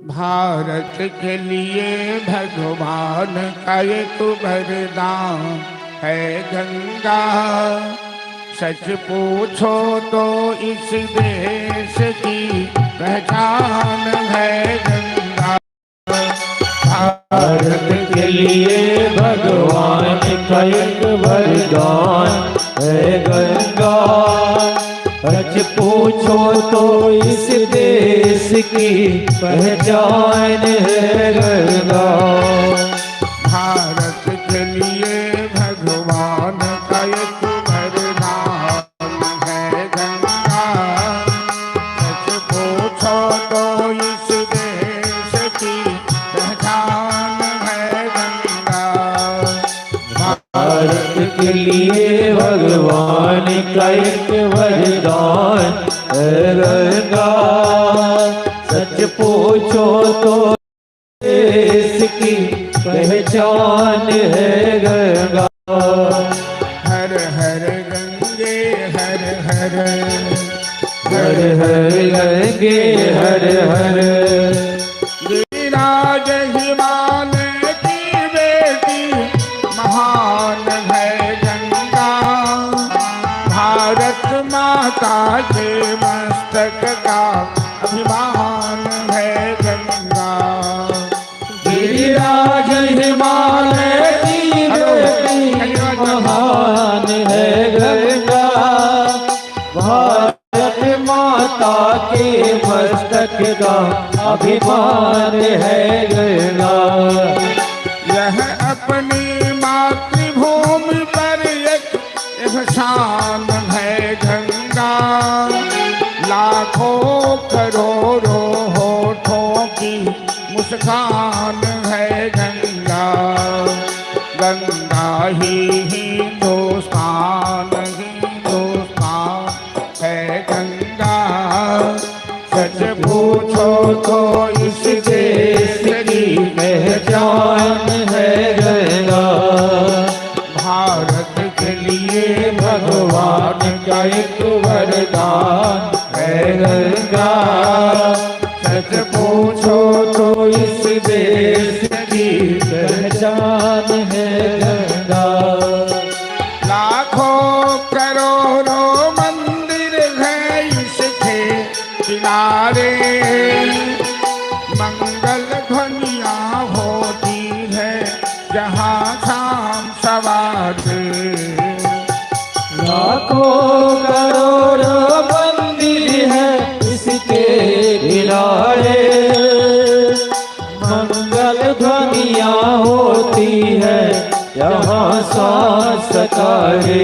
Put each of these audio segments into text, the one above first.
भारत के लिए भगवान का एक वरदान है गंगा। सच पूछो तो इस देश की पहचान है गंगा। भारत के लिए भगवान का एक वरदान है गंगा। सच पूछो तो इस देश की पहचान है गंगा। भारत के लिए भगवान का एक वरदान है गंगा। सच पूछो तो इस देश की पहचान है गंगा। भारत के लिए भगवान का एक वरदान है गंगा। सच पूछो तो देश की पहचान है गंगा। हर हर गंगे हर हर, हर हर गंगे हर हर। गिरिराज हिमालय की बेटी महान है गंगा। भारत माता के मस्तक का अभिमान है गंगा। गिरिराज हिमालय की बेटी महान है गंगा। भारत माता के मस्तक का अभिमान है गंगा। यह अपनी मातृभूमि पर एक एहसान है गंगा। लाखों करोड़ों होठों की मुस्कान है गंगा। गंगा ही हिंदुस्तान है गंगा। सच पूछो तो इस देश की पहचान है गंगा। भारत के लिए भगवान का एक वरदान है गंगा। सच पूछो तो इस देश की पहचान है गंगा। लाखों करोड़ों मंदिर है इसके किनारे। मंगल ध्वनियाँ होती है जहाँ शाम सवारे। लाखों करोड़ों मंदिर है इसके किनारे। मंगल ध्वनियाँ होती है यहाँ सांस सकारे।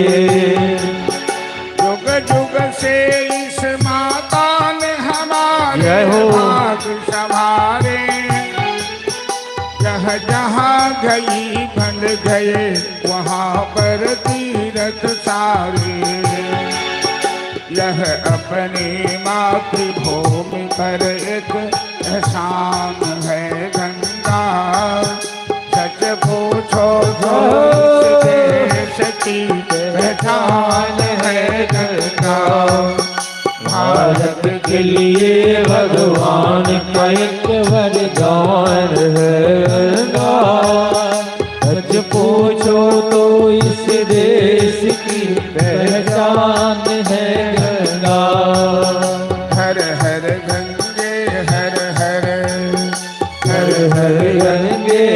युग युग से इस माता ने हमारे जय हो। भाग संभारे। यह जहाँ गई बन गए वहाँ पर तीरथ सारे। यह अपनी मातृभूमि पर एक एहसान है गंगा। सच पूछो तो इस देश की पहचान है गंगा। भारत के लिए भगवान का एक वरदान है गंगा। सच पूछो तो इस देश की पहचान है गंगा। हर हर गंगे हर हर, हर हर गंगे